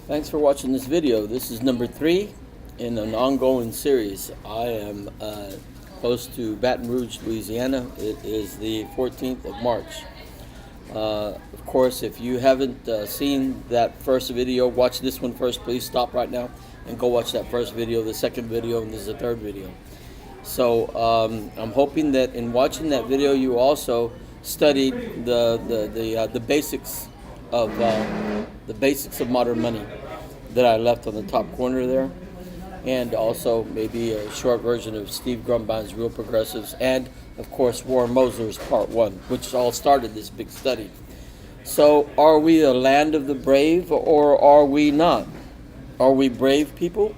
Thanks for watching this video. This is number 3 in an ongoing series. I am close to Baton Rouge, Louisiana. It is the 14th of March. Of course, if you haven't seen that first video, watch this one first. Please stop right now and go watch that first video, the second video, and this is the third video. So I'm hoping that in watching that video, you also studied the basics of modern money that I left on the top corner there, and also maybe a short version of Steve Grumbein's Real Progressives, and of course Warren Mosler's Part 1, which all started this big study. So are we a land of the brave, or are we not? Are we brave people,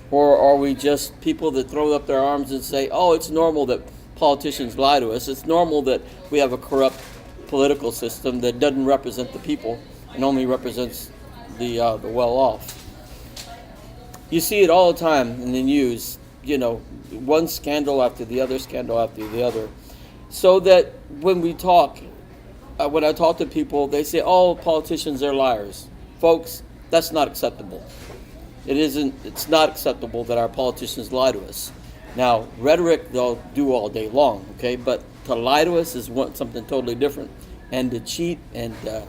or are we just people that throw up their arms and say, oh, it's normal that politicians lie to us, it's normal that we have a corrupt political system that doesn't represent the people and only represents the well-off? You see it all the time in the news, one scandal after the other, so that when we talk, when I talk to people, they say, oh, politicians are liars. Folks, that's not acceptable. It's not acceptable that our politicians lie to us. Now, rhetoric they'll do all day long, okay, but to lie to us is something totally different. And to cheat and to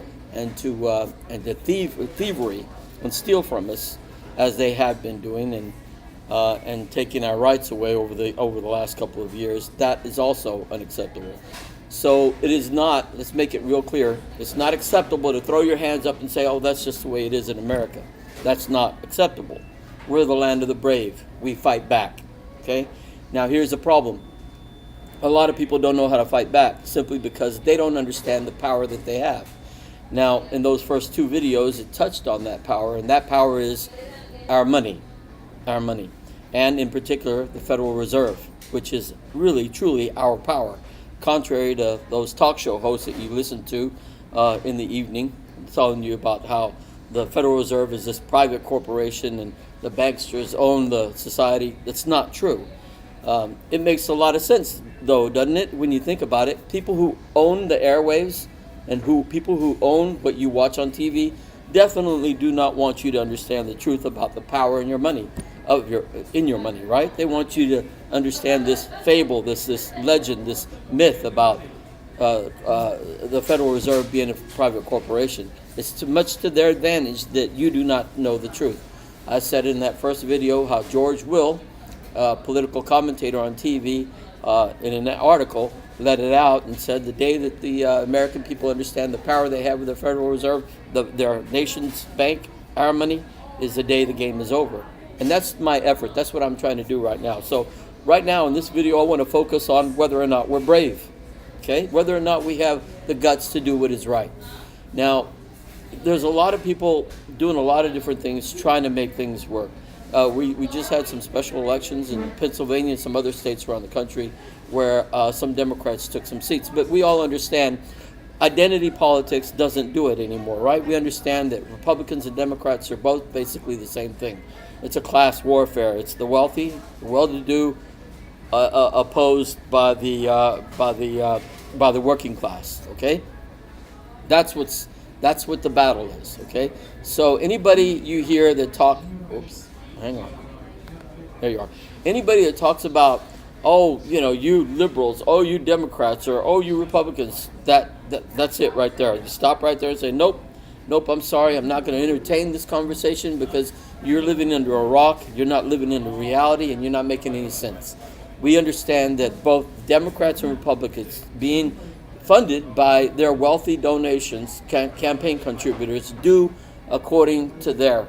thievery and steal from us, as they have been doing, and taking our rights away over the last couple of years, that is also unacceptable. So it is not. Let's make it real clear. It's not acceptable to throw your hands up and say, "Oh, that's just the way it is in America." That's not acceptable. We're the land of the brave. We fight back. Okay. Now here's the problem. A lot of people don't know how to fight back simply because they don't understand the power that they have. Now, in those first 2 videos, it touched on that power, and that power is our money. And in particular, the Federal Reserve, which is really, truly our power. Contrary to those talk show hosts that you listen to in the evening, telling you about how the Federal Reserve is this private corporation and the banksters own the society. That's not true. It makes a lot of sense, though, doesn't it, when you think about it? People who own the airwaves and people who own what you watch on TV definitely do not want you to understand the truth about the power in your money, right? They want you to understand this fable, this legend, this myth about the Federal Reserve being a private corporation. It's too much to their advantage that you do not know the truth. I said in that first video how George Will, political commentator on TV, in an article, let it out and said the day that the American people understand the power they have with the Federal Reserve, their nation's bank, our money, is the day the game is over. And that's my effort. That's what I'm trying to do right now. So right now in this video, I want to focus on whether or not we're brave, okay? Whether or not we have the guts to do what is right. Now, there's a lot of people doing a lot of different things, trying to make things work. We just had some special elections in Pennsylvania and some other states around the country where some Democrats took some seats. But we all understand identity politics doesn't do it anymore, right? We understand that Republicans and Democrats are both basically the same thing. It's a class warfare. It's the wealthy, the well-to-do, opposed by the working class. Okay, that's what the battle is. Okay, so anybody you hear that talk, hang on, there you are. Anybody that talks about, oh, you liberals, oh, you Democrats, or oh, you Republicans, that's it right there. You stop right there and say, nope, I'm sorry, I'm not going to entertain this conversation because you're living under a rock, you're not living in the reality, and you're not making any sense. We understand that both Democrats and Republicans, being funded by their wealthy donations, campaign contributors, do according to their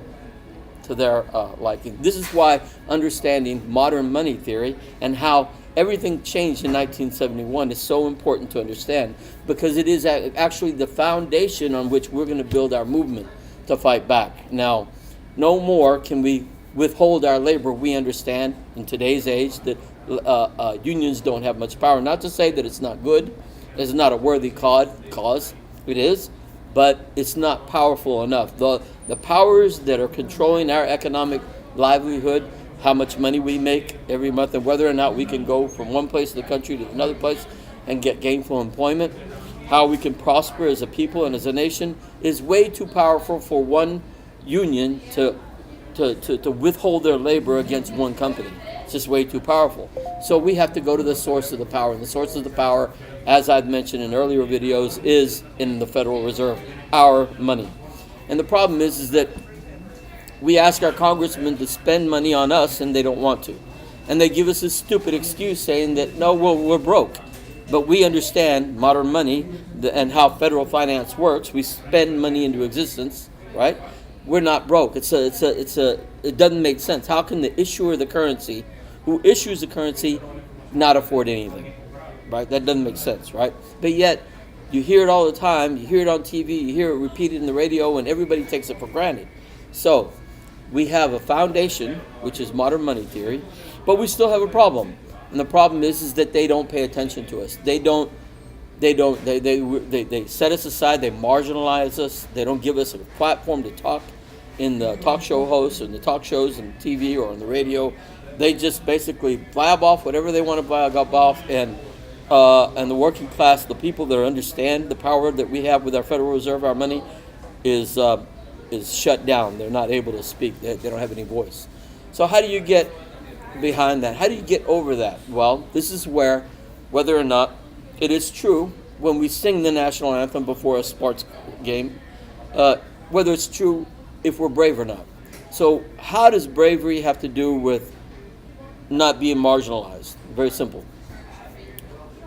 liking. This is why understanding modern money theory and how everything changed in 1971 is so important to understand, because it is actually the foundation on which we're going to build our movement to fight back. Now, no more can we withhold our labor. We understand in today's age that unions don't have much power. Not to say that it's not good. It's not a worthy cause. It is. But it's not powerful enough. The powers that are controlling our economic livelihood, how much money we make every month, and whether or not we can go from one place in the country to another place and get gainful employment, how we can prosper as a people and as a nation, is way too powerful for one union to withhold their labor against one company. It's just way too powerful. So we have to go to the source of the power. And the source of the power, as I've mentioned in earlier videos, is in the Federal Reserve, our money. And the problem is that we ask our congressmen to spend money on us and they don't want to. And they give us this stupid excuse saying that, no, we're broke. But we understand modern money and how federal finance works. We spend money into existence, right? We're not broke. It doesn't make sense. How can the issuer of the currency, who issues the currency, not afford anything, right? That doesn't make sense, right? But yet, you hear it all the time. You hear it on TV. You hear it repeated in the radio, and everybody takes it for granted. So, we have a foundation, which is modern money theory, but we still have a problem. And the problem is that they don't pay attention to us. They set us aside. They marginalize us. They don't give us a platform to talk in the talk show hosts or in the talk shows on TV or on the radio. They just basically blab off whatever they want to blab off, and the working class, the people that understand the power that we have with our Federal Reserve, our money, is shut down. They're not able to speak. They don't have any voice. So how do you get behind that? How do you get over that? Well, this is where, whether or not it is true when we sing the national anthem before a sports game, whether it's true if we're brave or not. So how does bravery have to do with not being marginalized? Very simple.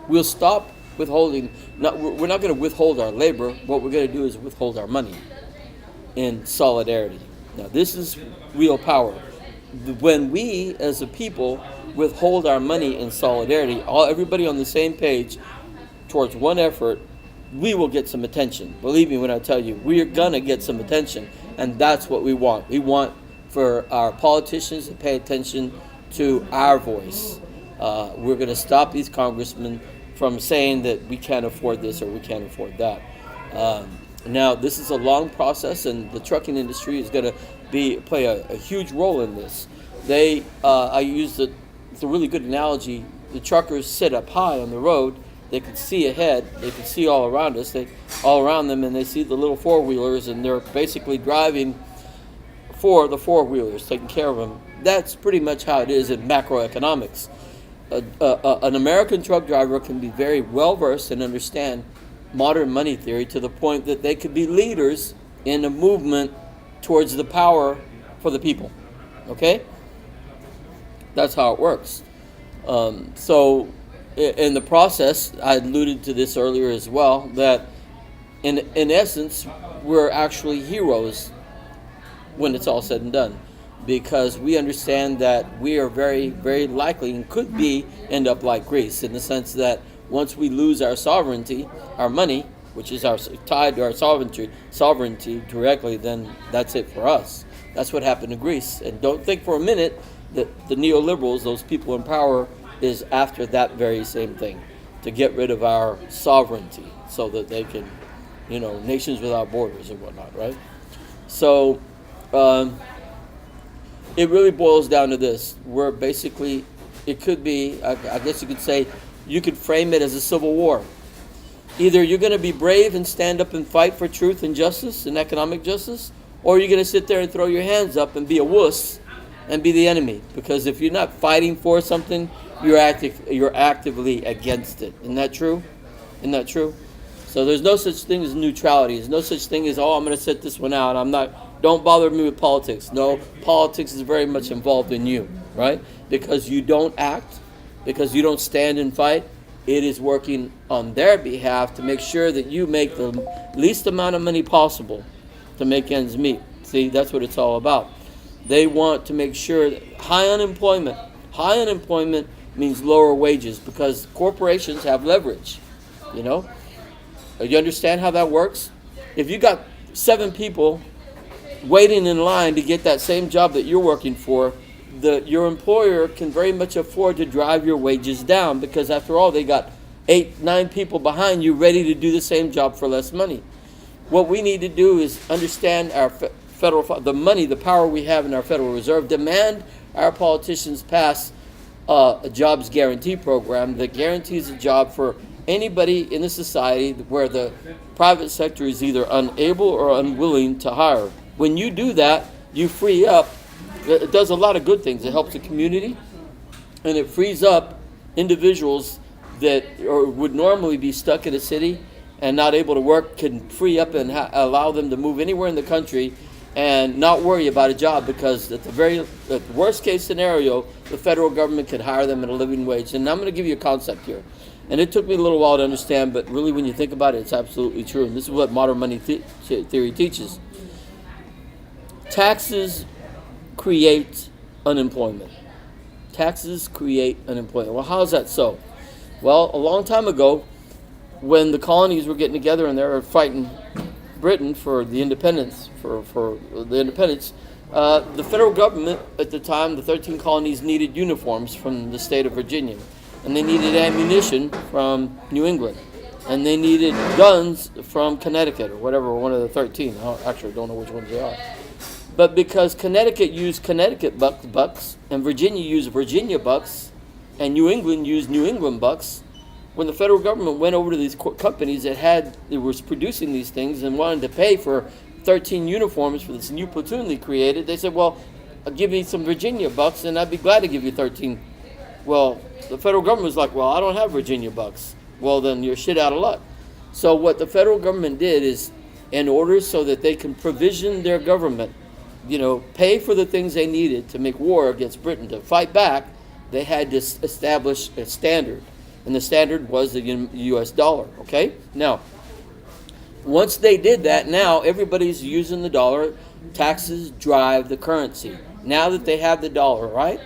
We'll stop withholding. We're not going to withhold our labor. What we're going to do is withhold our money in solidarity. Now, this is real power. When we, as a people, withhold our money in solidarity, everybody on the same page towards one effort, we will get some attention. Believe me when I tell you, we are going to get some attention, and that's what we want. We want for our politicians to pay attention to our voice. We're going to stop these congressmen from saying that we can't afford this or we can't afford that. Now, this is a long process, and the trucking industry is going to play a huge role in this. I use it's a really good analogy. The truckers sit up high on the road. They can see ahead. They can see all around us. All around them, and they see the little four-wheelers, and they're basically driving for the four-wheelers, taking care of them. That's pretty much how it is in macroeconomics. An American truck driver can be very well-versed and understand modern money theory to the point that they could be leaders in a movement towards the power for the people. Okay? That's how it works. So in the process, I alluded to this earlier as well, that in essence, we're actually heroes when it's all said and done, because we understand that we are very, very likely and could end up like Greece, in the sense that once we lose our sovereignty, our money, which is tied to our sovereignty directly, then that's it for us. That's what happened to Greece. And don't think for a minute that the neoliberals, those people in power, is after that very same thing, to get rid of our sovereignty so that they can, nations without borders and whatnot, right? So it really boils down to this. We're basically, it could be, I guess you could say, you could frame it as a civil war. Either you're going to be brave and stand up and fight for truth and justice and economic justice, or you're going to sit there and throw your hands up and be a wuss and be the enemy. Because if you're not fighting for something, you're actively against it. Isn't that true? Isn't that true? So there's no such thing as neutrality. There's no such thing as, I'm going to sit this one out. Don't bother me with politics. No, politics is very much involved in you, right? Because you don't act, because you don't stand and fight, it is working on their behalf to make sure that you make the least amount of money possible to make ends meet. See, that's what it's all about. They want to make sure that high unemployment means lower wages, because corporations have leverage, You understand how that works? If you got 7 people waiting in line to get that same job that you're working for, your employer can very much afford to drive your wages down, because after all, they got 8, 9 people behind you ready to do the same job for less money. What we need to do is understand our the power we have in our Federal Reserve, demand our politicians pass a jobs guarantee program that guarantees a job for anybody in the society where the private sector is either unable or unwilling to hire. When you do that, you free up. It does a lot of good things. It helps the community, and it frees up individuals that would normally be stuck in a city and not able to work, can free up and allow them to move anywhere in the country and not worry about a job, because at the worst case scenario, the federal government could hire them at a living wage. And I'm going to give you a concept here. And it took me a little while to understand, but really when you think about it, it's absolutely true. And this is what modern money theory teaches. Taxes create unemployment. Taxes create unemployment. Well, how is that so? Well, a long time ago, when the colonies were getting together and they were fighting Britain for the independence, the federal government at the time, the 13 colonies, needed uniforms from the state of Virginia, and they needed ammunition from New England, and they needed guns from Connecticut, or whatever, one of the 13. I actually don't know which ones they are. But because Connecticut used Connecticut bucks, and Virginia used Virginia bucks, and New England used New England bucks, when the federal government went over to these companies that was producing these things and wanted to pay for 13 uniforms for this new platoon they created, they said, well, give me some Virginia bucks and I'd be glad to give you 13. Well, the federal government was like, well, I don't have Virginia bucks. Well, then you're shit out of luck. So what the federal government did is, in order so that they can provision their government, pay for the things they needed to make war against Britain, to fight back, they had to establish a standard. And the standard was the U.S. dollar, okay? Now, once they did that, now everybody's using the dollar. Taxes drive the currency. Now that they have the dollar, right,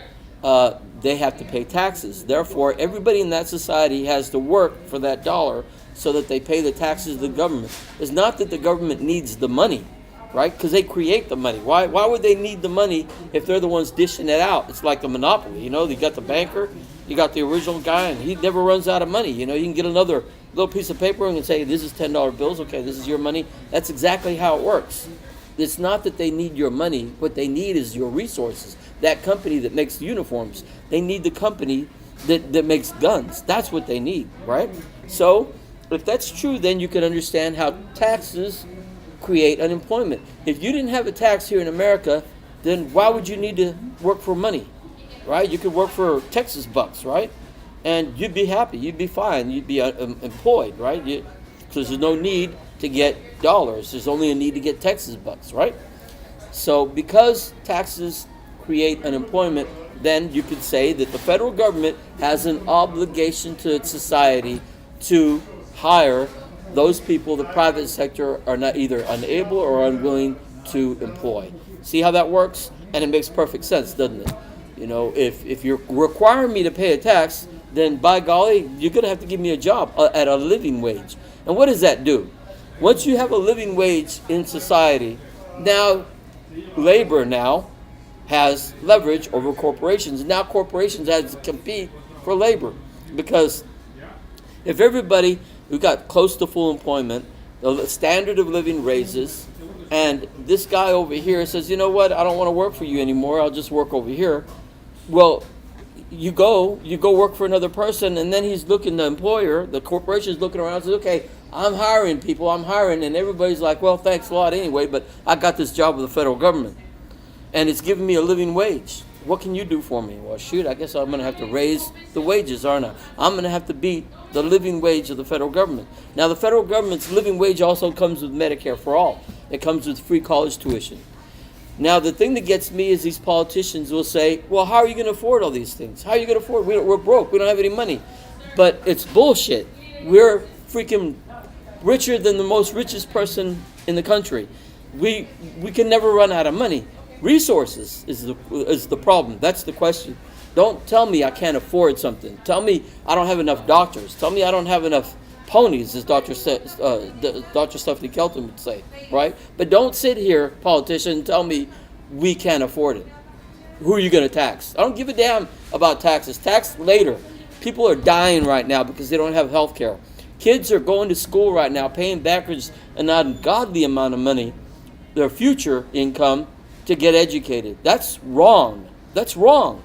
they have to pay taxes. Therefore, everybody in that society has to work for that dollar so that they pay the taxes to the government. It's not that the government needs the money, right? Because they create the money. Why would they need the money if they're the ones dishing it out? It's like the monopoly, you got the banker, you got the original guy, and he never runs out of money. You can get another little piece of paper and say, this is $10 bills, okay, this is your money. That's exactly how it works. It's not that they need your money. What they need is your resources. That company that makes the uniforms, they need the company that makes guns. That's what they need, right? So if that's true, then you can understand how taxes create unemployment. If you didn't have a tax here in America, then why would you need to work for money, right? You could work for Texas bucks, right? And you'd be happy, you'd be fine, you'd be employed, right? Because there's no need to get dollars. There's only a need to get Texas bucks, right? So because taxes create unemployment, then you could say that the federal government has an obligation to its society to hire those people the private sector are not either unable or unwilling to employ. See how that works? And it makes perfect sense, doesn't it? If you're requiring me to pay a tax, then by golly, you're going to have to give me a job at a living wage. And what does that do? Once you have a living wage in society, now labor has leverage over corporations. Now corporations have to compete for labor, because if everybody who got close to full employment, the standard of living raises, and this guy over here says, you know what, I don't want to work for you anymore, I'll just work over here. Well, you go work for another person, and then he's looking, the employer, the corporation's looking around and says, okay, I'm hiring people, and everybody's like, well, thanks a lot anyway, but I got this job with the federal government, and it's giving me a living wage. What can you do for me? Well, shoot, I guess I'm going to have to raise the wages, aren't I? I'm going to have to beat the living wage of the federal government. Now, the federal government's living wage also comes with Medicare for all. It comes with free college tuition. Now, the thing that gets me is these politicians will say, well, how are you going to afford all these things? How are you going to afford? We're broke. We don't have any money. But it's bullshit. We're freaking richer than the most richest person in the country. We can never run out of money. Resources is the problem. That's the question. Don't tell me I can't afford something. Tell me I don't have enough doctors. Tell me I don't have enough ponies, as Dr. Stephanie Kelton would say, right? But don't sit here, politician, and tell me we can't afford it. Who are you going to tax? I don't give a damn about taxes. Tax later. People are dying right now because they don't have health care. Kids are going to school right now, paying backwards an ungodly amount of money, their future income, to get educated. That's wrong. That's wrong.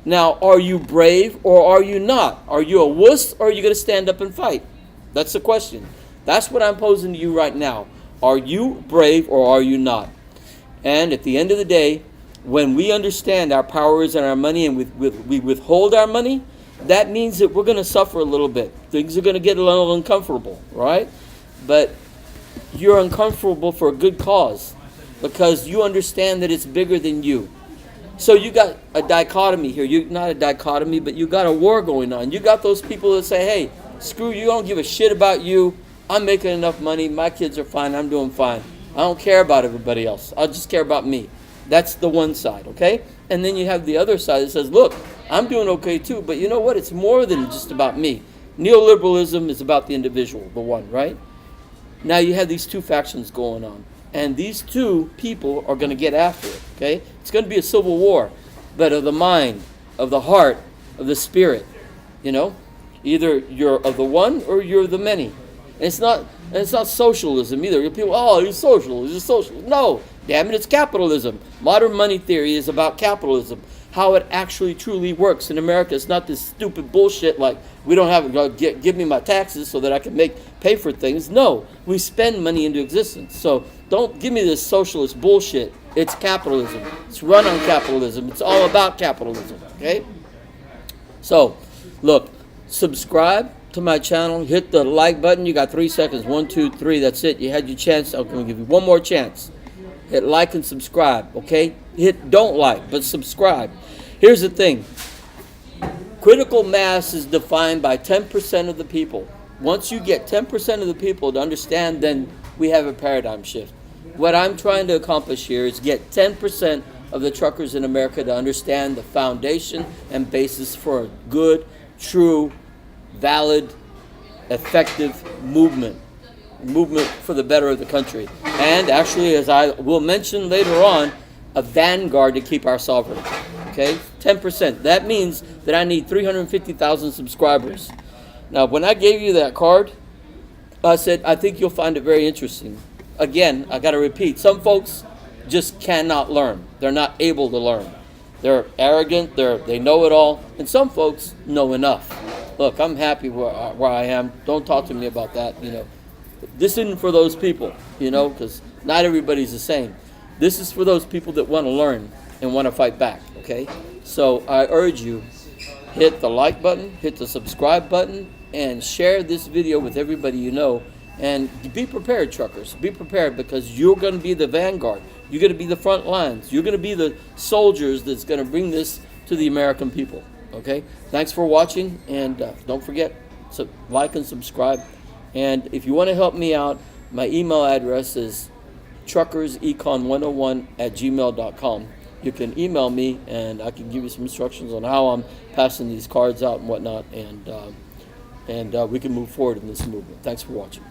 Now, are you brave or are you not? Are you a wuss or are you going to stand up and fight? That's the question. That's what I'm posing to you right now. Are you brave or are you not? And at the end of the day, when we understand our power is in our money and we withhold our money, that means that we're going to suffer a little bit. Things are going to get a little uncomfortable, right? But you're uncomfortable for a good cause because you understand that it's bigger than you. So you got a dichotomy here. You not a dichotomy, but you got a war going on. You got those people that say, hey, screw you, I don't give a shit about you. I'm making enough money. My kids are fine. I'm doing fine. I don't care about everybody else. I'll just care about me. That's the one side, okay? And then you have the other side that says, look, I'm doing okay too, but you know what? It's more than just about me. Neoliberalism is about the individual, the one, right? Now you have these two factions going on. And these two people are going to get after it, okay? It's going to be a civil war, but of the mind, of the heart, of the spirit, you know? Either you're of the one or you're the many. And it's not socialism either. People, oh, he's socialist, he's socialist. No, damn it, it's capitalism. Modern money theory is about capitalism, how it actually truly works in America. It's not this stupid bullshit like we don't have give me my taxes so that I can pay for things. No, we spend money into existence. So don't give me this socialist bullshit. It's capitalism. It's run on capitalism. It's all about capitalism. Okay? So, look, subscribe to my channel. Hit the like button. You got 3 seconds. 1, 2, 3. That's it. You had your chance. I'm going to give you one more chance. Hit like and subscribe, okay? Don't like, but subscribe. Here's the thing. Critical mass is defined by 10% of the people. Once you get 10% of the people to understand, then we have a paradigm shift. What I'm trying to accomplish here is get 10% of the truckers in America to understand the foundation and basis for a good, true, valid, effective movement for the better of the country. And actually, as I will mention later on, a vanguard to keep our sovereignty. Okay? 10%. That means that I need 350,000 subscribers. Now, when I gave you that card, I said, I think you'll find it very interesting. Again, I got to repeat, some folks just cannot learn. They're not able to learn. They're arrogant, they know it all, and some folks know enough. Look, I'm happy where I am. Don't talk to me about that, you know. This isn't for those people, you know, because not everybody's the same. This is for those people that want to learn and want to fight back, okay? So I urge you, hit the like button, hit the subscribe button, and share this video with everybody you know. And be prepared, truckers. Be prepared, because you're going to be the vanguard. You're going to be the front lines. You're going to be the soldiers that's going to bring this to the American people, okay? Thanks for watching, and don't forget to like and subscribe. And if you want to help me out, my email address is truckersecon101@gmail.com. You can email me, and I can give you some instructions on how I'm passing these cards out and whatnot, and we can move forward in this movement. Thanks for watching.